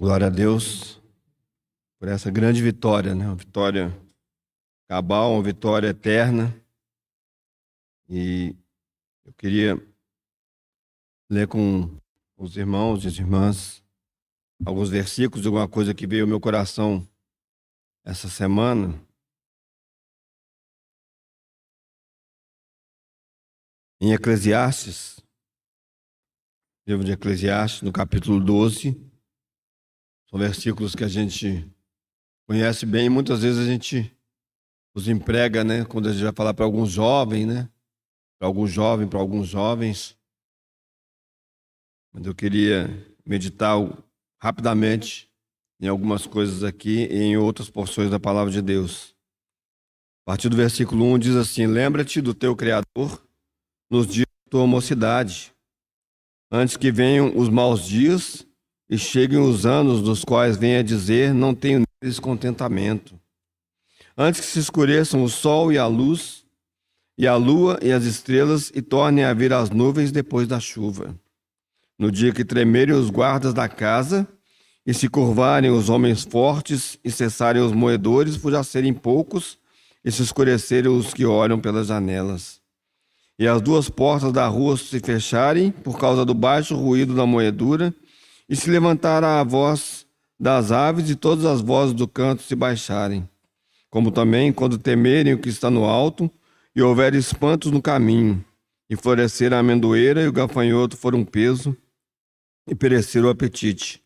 Glória a Deus por essa grande vitória, né? Uma vitória cabal, uma vitória eterna. E eu queria ler com os irmãos e as irmãs alguns versículos de alguma coisa que veio ao meu coração essa semana. Em Eclesiastes, livro de Eclesiastes, no capítulo 12, são versículos que a gente conhece bem e muitas vezes a gente os emprega, né? Quando a gente vai falar para alguns jovens, né? Para alguns jovens. Mas eu queria meditar rapidamente em algumas coisas aqui e em outras porções da palavra de Deus. A partir do versículo 1 diz assim: lembra-te do teu Criador nos dias da tua mocidade, antes que venham os maus dias e cheguem os anos dos quais venha dizer, não tenho neles contentamento. Antes que se escureçam o sol e a luz, e a lua e as estrelas, e tornem a vir as nuvens depois da chuva. No dia que tremerem os guardas da casa, e se curvarem os homens fortes, e cessarem os moedores, por já serem poucos, e se escurecerem os que olham pelas janelas. E as duas portas da rua se fecharem, por causa do baixo ruído da moedura, e se levantar a voz das aves, e todas as vozes do canto se baixarem. Como também, quando temerem o que está no alto, e houver espantos no caminho, e florescer a amendoeira e o gafanhoto for um peso, e perecer o apetite.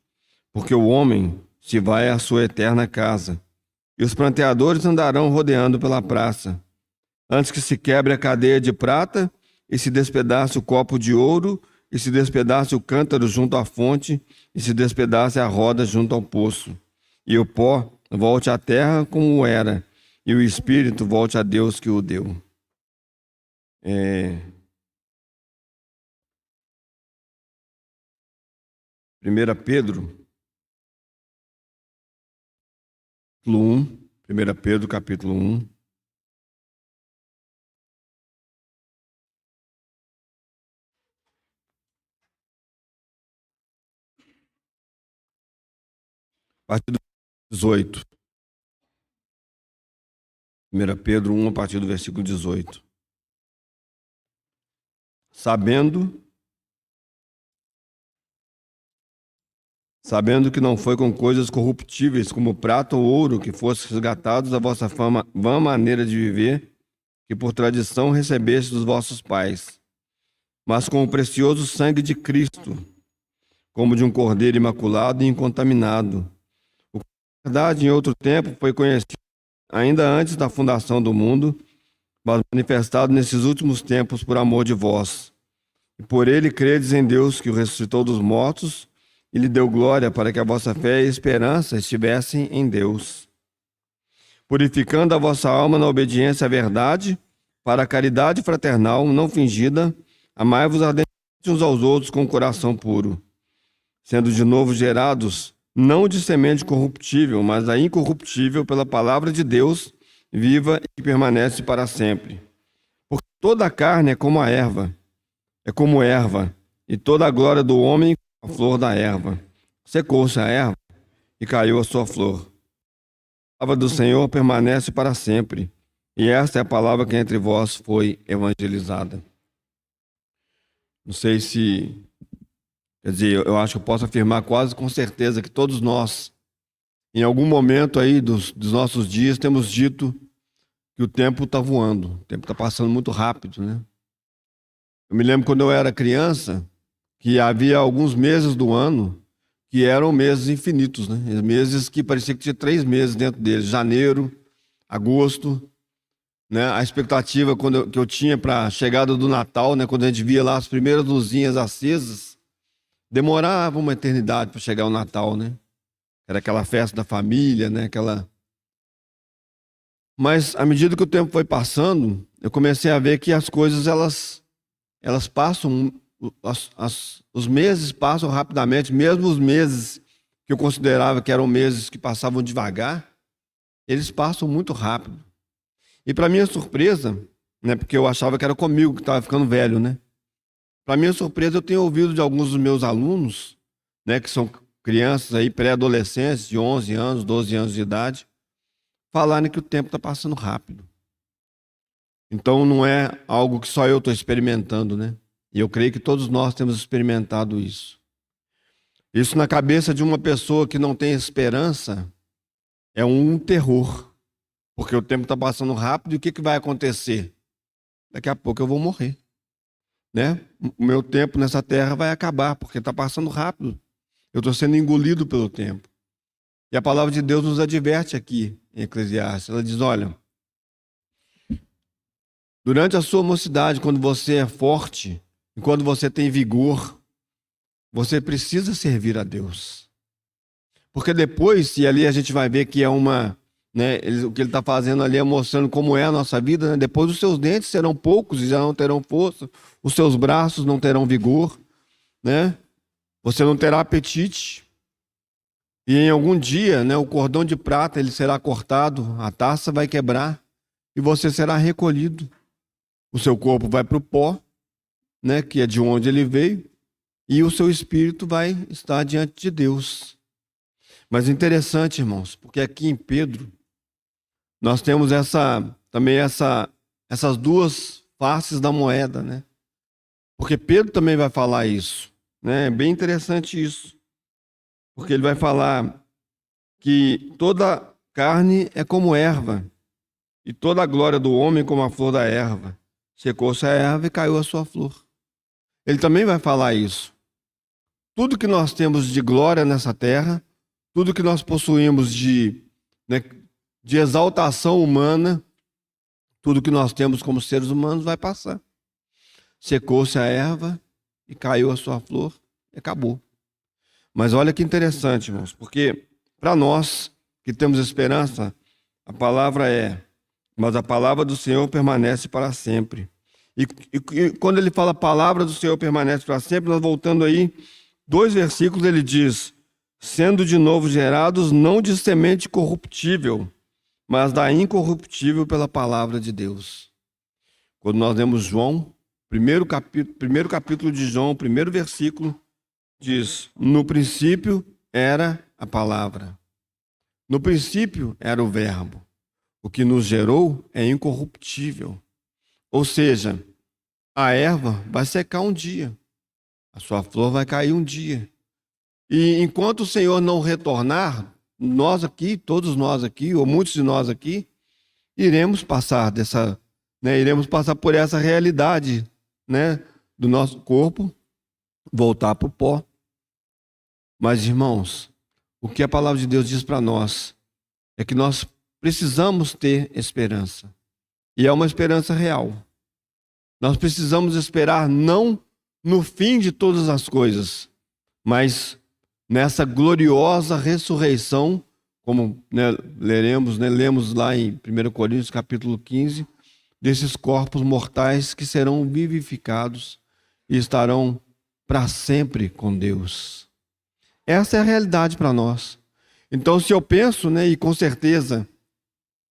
Porque o homem se vai à sua eterna casa, e os pranteadores andarão rodeando pela praça, antes que se quebre a cadeia de prata, e se despedace o copo de ouro, e se despedace o cântaro junto à fonte, e se despedace a roda junto ao poço. E o pó volte à terra como era, e o espírito volte a Deus que o deu. 1 Pedro, capítulo 1, 1 Pedro, capítulo 1. A partir do 18. 1 Pedro 1, a partir do versículo 18. Sabendo que não foi com coisas corruptíveis como prata ou ouro que fosse resgatados da vossa vã maneira de viver, que por tradição recebeste dos vossos pais, mas com o precioso sangue de Cristo, como de um cordeiro imaculado e incontaminado. O que, na verdade, em outro tempo foi conhecido ainda antes da fundação do mundo, mas manifestado nesses últimos tempos por amor de vós. E por ele credes em Deus, que o ressuscitou dos mortos, e lhe deu glória, para que a vossa fé e esperança estivessem em Deus. Purificando a vossa alma na obediência à verdade, para a caridade fraternal não fingida, amai-vos ardentemente uns aos outros com o coração puro, sendo de novo gerados, não de semente corruptível, mas a incorruptível pela palavra de Deus, viva e que permanece para sempre. Porque toda a carne é como erva, e toda a glória do homem a flor da erva. Secou-se a erva e caiu a sua flor. A palavra do Senhor permanece para sempre, e esta é a palavra que entre vós foi evangelizada. Não sei se... Quer dizer, eu acho que eu posso afirmar quase com certeza que todos nós, em algum momento aí dos nossos dias, temos dito que o tempo está voando, o tempo está passando muito rápido, né? Eu me lembro quando eu era criança, que havia alguns meses do ano que eram meses infinitos, né? Meses que parecia que tinha 3 meses dentro deles. Janeiro, agosto, né? A expectativa que eu tinha para a chegada do Natal, né? Quando a gente via lá as primeiras luzinhas acesas, demorava uma eternidade para chegar o Natal, né? Era aquela festa da família, né? Mas à medida que o tempo foi passando, eu comecei a ver que as coisas elas passam, os meses passam rapidamente, mesmo os meses que eu considerava que eram meses que passavam devagar, eles passam muito rápido. E para minha surpresa, né, porque eu achava que era comigo que estava ficando velho, né? Para minha surpresa, eu tenho ouvido de alguns dos meus alunos, né, que são crianças aí, pré-adolescentes de 11 anos, 12 anos de idade, falarem que o tempo está passando rápido. Então não é algo que só eu estou experimentando, né? E eu creio que todos nós temos experimentado isso. Isso na cabeça de uma pessoa que não tem esperança é um terror. Porque o tempo está passando rápido e o que vai acontecer? Daqui a pouco eu vou morrer. Né? O meu tempo nessa terra vai acabar, porque está passando rápido. Eu estou sendo engolido pelo tempo. E a palavra de Deus nos adverte aqui em Eclesiastes. Ela diz, olha, durante a sua mocidade, quando você é forte, e quando você tem vigor, você precisa servir a Deus. Porque depois, e ali a gente vai ver que é uma... Né, o que ele está fazendo ali é mostrando como é a nossa vida, né? Depois os seus dentes serão poucos e já não terão força, os seus braços não terão vigor, né? Você não terá apetite. E em algum dia, né, o cordão de prata ele será cortado, a taça vai quebrar e você será recolhido. O seu corpo vai para o pó, né, que é de onde ele veio, e o seu espírito vai estar diante de Deus. Mas interessante, irmãos, porque aqui em Pedro nós temos essas duas faces da moeda, né? Porque Pedro também vai falar isso, né? É bem interessante isso. Porque ele vai falar que toda carne é como erva, e toda a glória do homem como a flor da erva. Secou-se a erva e caiu a sua flor. Ele também vai falar isso. Tudo que nós temos de glória nessa terra, tudo que nós possuímos né, de exaltação humana, tudo que nós temos como seres humanos vai passar. Secou-se a erva e caiu a sua flor e acabou. Mas olha que interessante, irmãos, porque para nós que temos esperança, a palavra mas a palavra do Senhor permanece para sempre. E quando ele fala a palavra do Senhor permanece para sempre, nós voltando aí, 2 versículos, ele diz, sendo de novo gerados, não de semente corruptível, mas da incorruptível pela palavra de Deus. Quando nós lemos João, primeiro capítulo de João, primeiro versículo, diz, no princípio era a palavra. No princípio era o verbo. O que nos gerou é incorruptível. Ou seja, a erva vai secar um dia. A sua flor vai cair um dia. E enquanto o Senhor não retornar, nós aqui, todos nós aqui, ou muitos de nós aqui, iremos passar iremos passar por essa realidade, né, do nosso corpo, voltar para o pó. Mas, irmãos, o que a palavra de Deus diz para nós é que nós precisamos ter esperança. E é uma esperança real. Nós precisamos esperar não no fim de todas as coisas, mas nessa gloriosa ressurreição, como lemos lá em 1 Coríntios capítulo 15, desses corpos mortais que serão vivificados e estarão para sempre com Deus. Essa é a realidade para nós. Então, se eu penso, e com certeza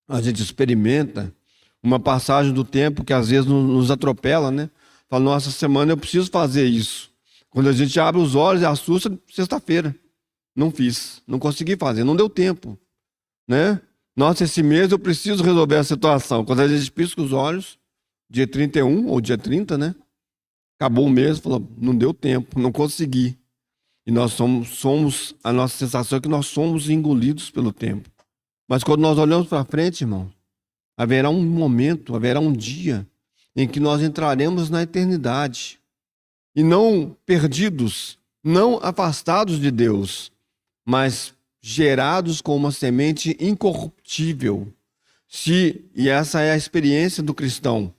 a gente experimenta uma passagem do tempo que às vezes nos atropela, né? Fala, nossa, semana eu preciso fazer isso. Quando a gente abre os olhos e assusta, sexta-feira. Não fiz, não consegui fazer, não deu tempo, né? Nossa, esse mês eu preciso resolver a situação. Quando a gente pisca os olhos, dia 31 ou dia 30, né? Acabou o mês, falou, não deu tempo, não consegui. E nós a nossa sensação é que nós somos engolidos pelo tempo. Mas quando nós olhamos para frente, irmão, haverá um momento, haverá um dia em que nós entraremos na eternidade. E não perdidos, não afastados de Deus, mas gerados com uma semente incorruptível. E essa é a experiência do cristão.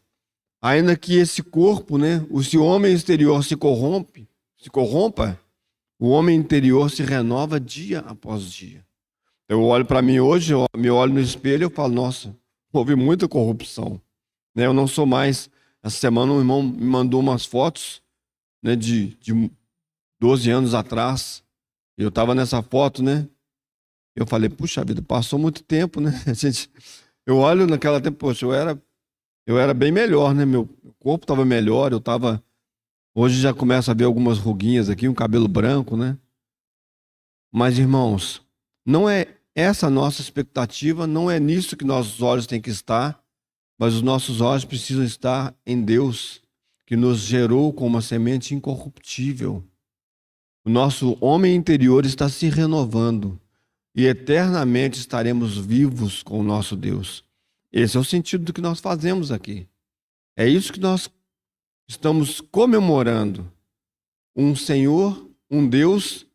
Ainda que esse corpo, se o homem exterior se corrompa, o homem interior se renova dia após dia. Eu olho para mim hoje, eu me olho no espelho e eu falo, nossa, houve muita corrupção. Eu não sou mais... Essa semana um irmão me mandou umas fotos de 12 anos atrás. Eu estava nessa foto, Eu falei, puxa vida, passou muito tempo, Eu olho naquela tempo, poxa, eu era bem melhor, Meu corpo estava melhor, Hoje já começo a ver algumas ruguinhas aqui, um cabelo branco, Mas, irmãos, não é essa a nossa expectativa, não é nisso que nossos olhos têm que estar, mas os nossos olhos precisam estar em Deus, que nos gerou com uma semente incorruptível. O nosso homem interior está se renovando e eternamente estaremos vivos com o nosso Deus. Esse é o sentido do que nós fazemos aqui. É isso que nós estamos comemorando. Um Senhor, um Deus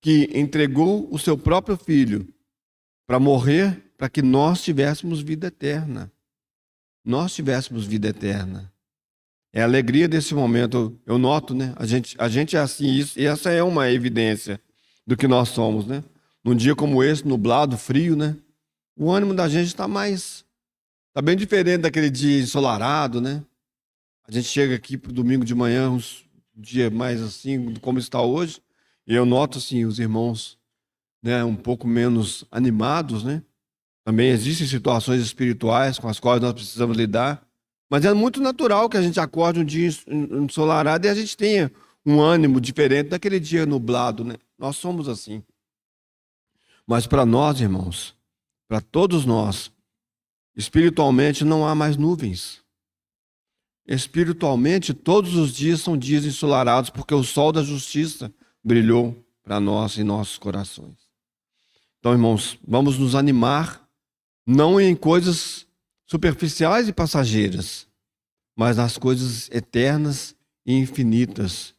que entregou o seu próprio Filho para morrer, para que nós tivéssemos vida eterna. Nós tivéssemos vida eterna. É a alegria desse momento. Eu noto, né? A gente é assim, isso, e essa é uma evidência do que nós somos, né? Num dia como esse, nublado, frio, né? O ânimo da gente está bem diferente daquele dia ensolarado, né? A gente chega aqui pro domingo de manhã, um dia mais assim, como está hoje, e eu noto assim os irmãos, né, um pouco menos animados, né? Também existem situações espirituais com as quais nós precisamos lidar, mas é muito natural que a gente acorde um dia ensolarado e a gente tenha um ânimo diferente daquele dia nublado, né? Nós somos assim. Mas para nós, irmãos, para todos nós, espiritualmente não há mais nuvens. Espiritualmente, todos os dias são dias ensolarados, porque o sol da justiça brilhou para nós em nossos corações. Então, irmãos, vamos nos animar, não em coisas superficiais e passageiras, mas nas coisas eternas e infinitas,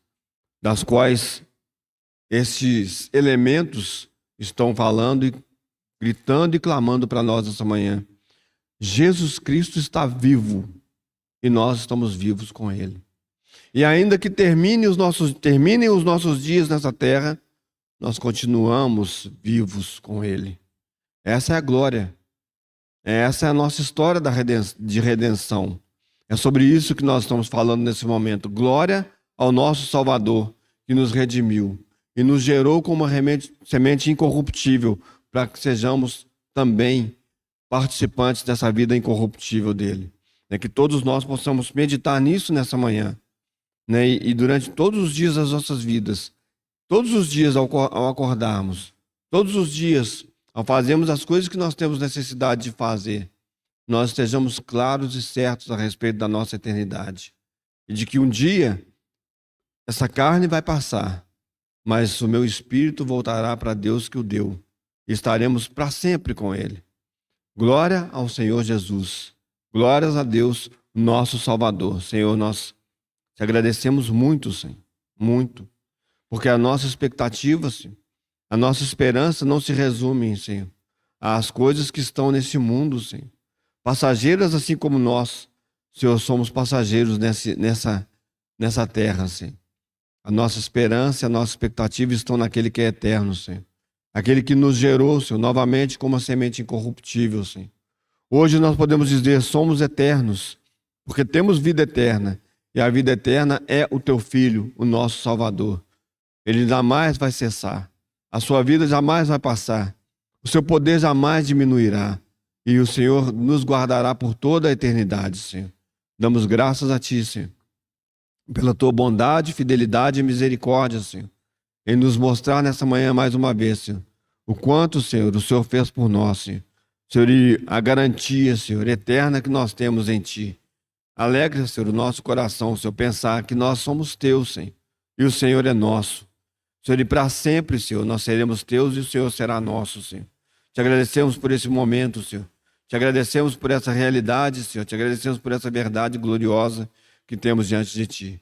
das quais estes elementos estão falando e gritando e clamando para nós essa manhã. Jesus Cristo está vivo e nós estamos vivos com Ele. E ainda que terminem os nossos dias nessa terra, nós continuamos vivos com Ele. Essa é a glória. Essa é a nossa história de redenção. É sobre isso que nós estamos falando nesse momento. Glória ao nosso Salvador, que nos redimiu e nos gerou com uma semente incorruptível, para que sejamos também participantes dessa vida incorruptível dele. É que todos nós possamos meditar nisso nessa manhã, né? E durante todos os dias das nossas vidas, todos os dias ao acordarmos, todos os dias ao fazermos as coisas que nós temos necessidade de fazer, nós estejamos claros e certos a respeito da nossa eternidade. E de que um dia essa carne vai passar, mas o meu espírito voltará para Deus que o deu. E estaremos para sempre com Ele. Glória ao Senhor Jesus. Glórias a Deus, nosso Salvador. Senhor, nós te agradecemos muito, Senhor. Muito. Porque a nossa expectativa, Senhor, a nossa esperança não se resume, Senhor, às coisas que estão nesse mundo, Senhor. Passageiras assim como nós, Senhor, somos passageiros nessa terra, Senhor. A nossa esperança e a nossa expectativa estão naquele que é eterno, Senhor. Aquele que nos gerou, Senhor, novamente como uma semente incorruptível, Senhor. Hoje nós podemos dizer, somos eternos, porque temos vida eterna. E a vida eterna é o teu Filho, o nosso Salvador. Ele jamais vai cessar. A sua vida jamais vai passar. O seu poder jamais diminuirá. E o Senhor nos guardará por toda a eternidade, Senhor. Damos graças a Ti, Senhor, pela Tua bondade, fidelidade e misericórdia, Senhor, em nos mostrar nessa manhã mais uma vez, Senhor, o quanto, Senhor, o Senhor fez por nós, Senhor. Senhor, e a garantia, Senhor, eterna que nós temos em Ti. Alegra, Senhor, o nosso coração, Senhor, pensar que nós somos Teus, Senhor, e o Senhor é nosso. Senhor, e para sempre, Senhor, nós seremos Teus e o Senhor será nosso, Senhor. Te agradecemos por esse momento, Senhor. Te agradecemos por essa realidade, Senhor. Te agradecemos por essa verdade gloriosa que temos diante de Ti.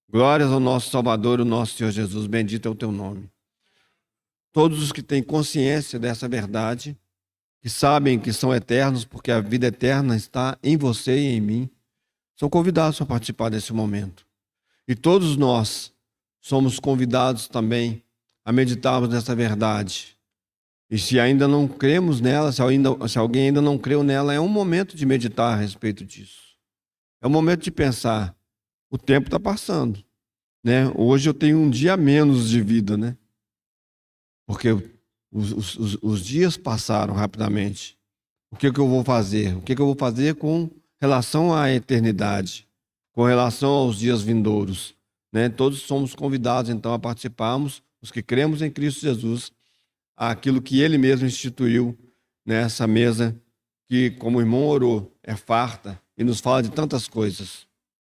Glórias ao nosso Salvador, o nosso Senhor Jesus. Bendito é o Teu nome. Todos os que têm consciência dessa verdade, que sabem que são eternos, porque a vida eterna está em você e em mim, são convidados a participar desse momento. E todos nós somos convidados também a meditarmos nessa verdade. E se ainda não cremos nela, se alguém ainda não creu nela, é um momento de meditar a respeito disso. É um momento de pensar, o tempo está passando, né? Hoje eu tenho um dia a menos de vida, né? Porque os dias passaram rapidamente. O que eu vou fazer? O que eu vou fazer com relação à eternidade? Com relação aos dias vindouros? Né? Todos somos convidados, então, a participarmos, os que cremos em Cristo Jesus, àquilo que ele mesmo instituiu nessa mesa, que, como o irmão orou, é farta e nos fala de tantas coisas.